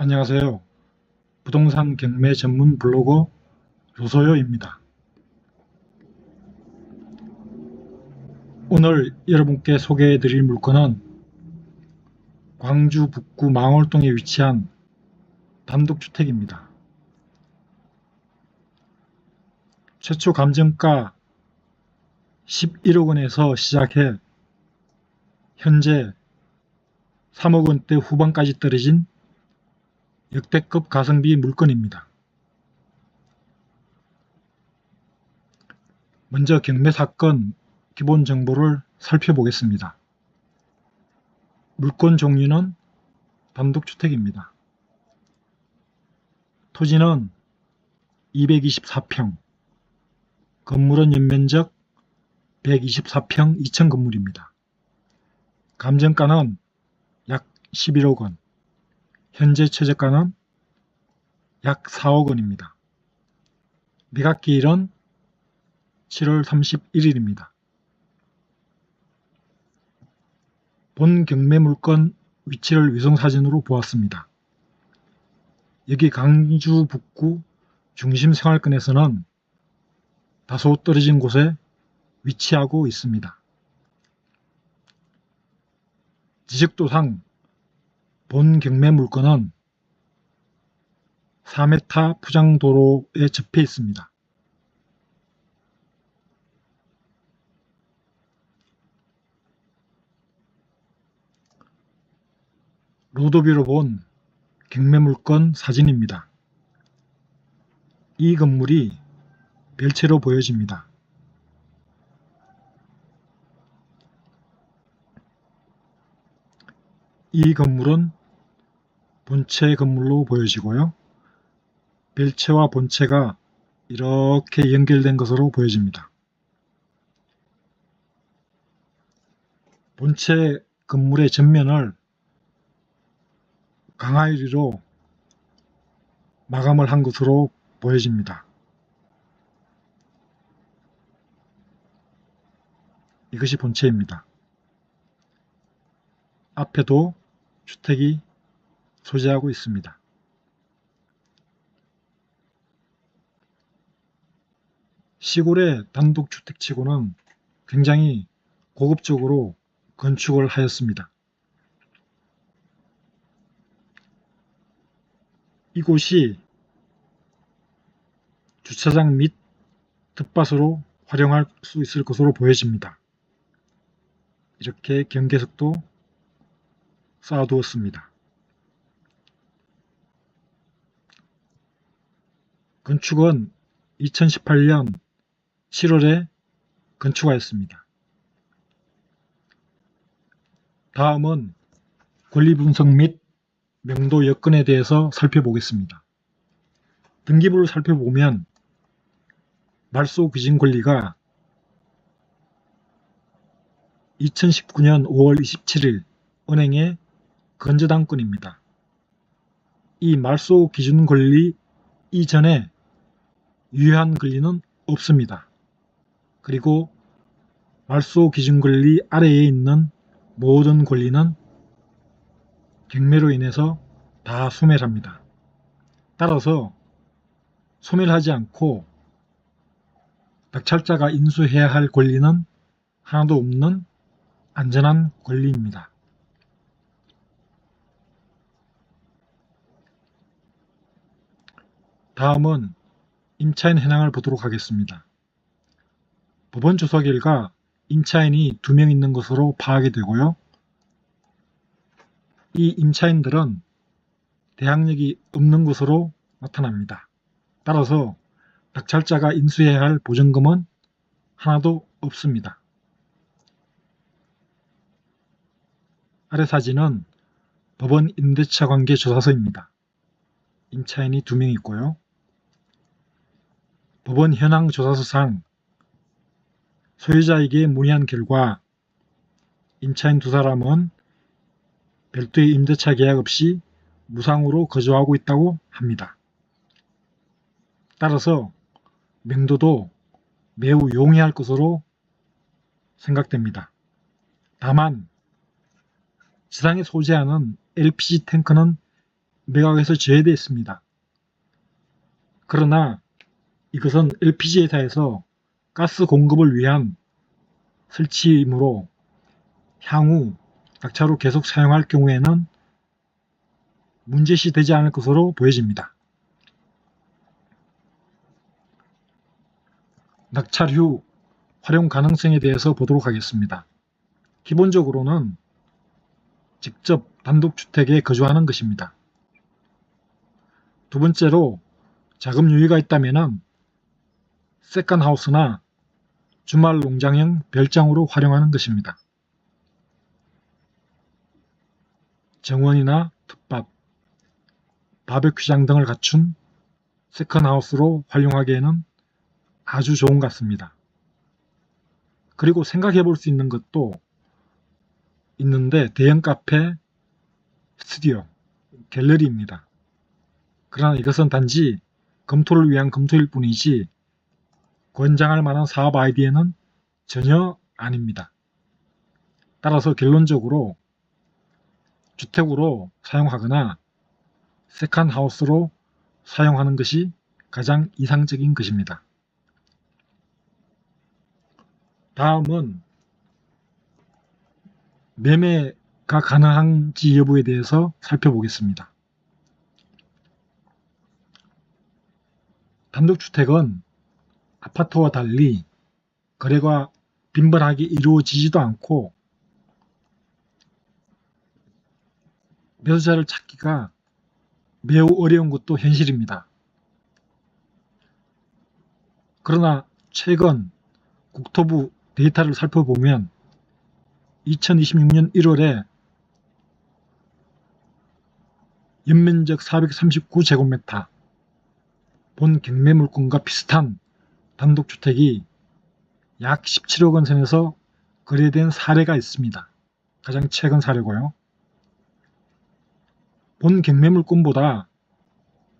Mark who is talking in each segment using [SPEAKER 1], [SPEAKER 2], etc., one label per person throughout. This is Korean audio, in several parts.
[SPEAKER 1] 안녕하세요. 부동산 경매 전문 블로거 조소요입니다. 오늘 여러분께 소개해 드릴 물건은 광주 북구 망월동에 위치한 단독주택입니다. 최초 감정가 11억 원에서 시작해 현재 3억 원대 후반까지 떨어진 역대급 가성비 물건입니다. 먼저 경매 사건 기본 정보를 살펴보겠습니다. 물건 종류는 단독주택입니다. 토지는 224평, 건물은 연면적 124평 2층 건물입니다. 감정가는 약 11억 원, 현재 최저가는 약 4억 원입니다. 매각기일은 7월 31일입니다. 본 경매 물건 위치를 위성사진으로 보았습니다. 여기 광주 북구 중심생활권에서는 다소 떨어진 곳에 위치하고 있습니다. 지적도상 본 경매 물건은 4m 포장도로에 접해 있습니다. 로드뷰로 본 경매 물건 사진입니다. 이 건물이 별채로 보여집니다. 이 건물은 본체 건물로 보여지고요. 별채와 본체가 이렇게 연결된 것으로 보여집니다. 본체 건물의 전면을 강화유리로 마감을 한 것으로 보여집니다. 이것이 본체입니다. 앞에도 주택이 소재하고 있습니다. 시골의 단독주택치고는 굉장히 고급적으로 건축을 하였습니다. 이곳이 주차장 및 텃밭으로 활용할 수 있을 것으로 보여집니다. 이렇게 경계석도 쌓아두었습니다. 건축은 2018년 7월에 건축하였습니다. 다음은 권리분석 및 명도 여건에 대해서 살펴보겠습니다. 등기부를 살펴보면 말소 기준 권리가 2019년 5월 27일 은행의 건저당권입니다. 이 말소 기준 권리 이전에 유효한 권리는 없습니다. 그리고 말소 기준 권리 아래에 있는 모든 권리는 경매로 인해서 다 소멸합니다. 따라서 소멸하지 않고 낙찰자가 인수해야 할 권리는 하나도 없는 안전한 권리입니다. 다음은 임차인 현황을 보도록 하겠습니다. 법원 조사 결과 임차인이 2명 있는 것으로 파악이 되고요. 이 임차인들은 대항력이 없는 것으로 나타납니다. 따라서 낙찰자가 인수해야 할 보증금은 하나도 없습니다. 아래 사진은 법원 임대차 관계 조사서입니다. 임차인이 2명 있고요. 법원 현황 조사서상 소유자에게 문의한 결과 임차인 2사람은 별도의 임대차 계약 없이 무상으로 거주하고 있다고 합니다. 따라서 명도도 매우 용이할 것으로 생각됩니다. 다만 지상에 소재하는 LPG 탱크는 매각에서 제외되었습니다. 그러나 이것은 LPG 회사에서 가스 공급을 위한 설치이므로 향후 낙차로 계속 사용할 경우에는 문제시 되지 않을 것으로 보여집니다. 낙찰 후 활용 가능성에 대해서 보도록 하겠습니다. 기본적으로는 직접 단독주택에 거주하는 것입니다. 두 번째로 자금 여유가 있다면 세컨하우스나 주말 농장형 별장으로 활용하는 것입니다. 정원이나 텃밭, 바베큐장 등을 갖춘 세컨하우스로 활용하기에는 아주 좋은 것 같습니다. 그리고 생각해 볼 수 있는 것도 있는데 대형 카페, 스튜디오, 갤러리입니다. 그러나 이것은 단지 검토를 위한 검토일 뿐이지 권장할 만한 사업 아이디어는 전혀 아닙니다. 따라서 결론적으로 주택으로 사용하거나 세컨하우스로 사용하는 것이 가장 이상적인 것입니다. 다음은 매매가 가능한지 여부에 대해서 살펴보겠습니다. 단독주택은 아파트와 달리 거래가 빈번하게 이루어지지도 않고 매수자를 찾기가 매우 어려운 것도 현실입니다. 그러나 최근 국토부 데이터를 살펴보면 2026년 1월에 연면적 439제곱미터 본 경매물건과 비슷한 단독주택이 약 17억 원 선에서 거래된 사례가 있습니다. 가장 최근 사례고요. 본 경매물건보다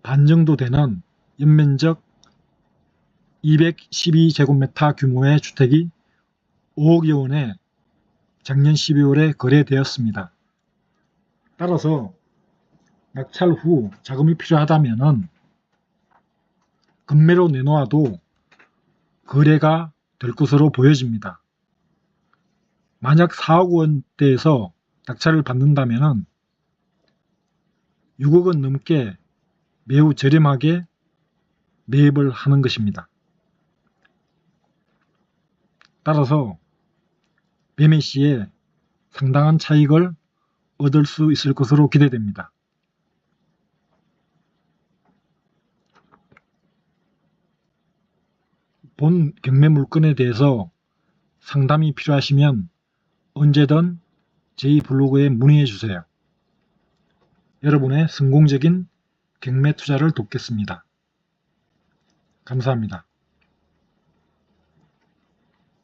[SPEAKER 1] 반 정도 되는 연면적 212제곱미터 규모의 주택이 5억여 원에 작년 12월에 거래되었습니다. 따라서 낙찰 후 자금이 필요하다면 금매로 내놓아도 거래가 될 것으로 보여집니다. 만약 4억 원대에서 낙찰을 받는다면 6억 원 넘게 매우 저렴하게 매입을 하는 것입니다. 따라서 매매 시에 상당한 차익을 얻을 수 있을 것으로 기대됩니다. 본 경매 물건에 대해서 상담이 필요하시면 언제든 저희 블로그에 문의해 주세요. 여러분의 성공적인 경매 투자를 돕겠습니다. 감사합니다.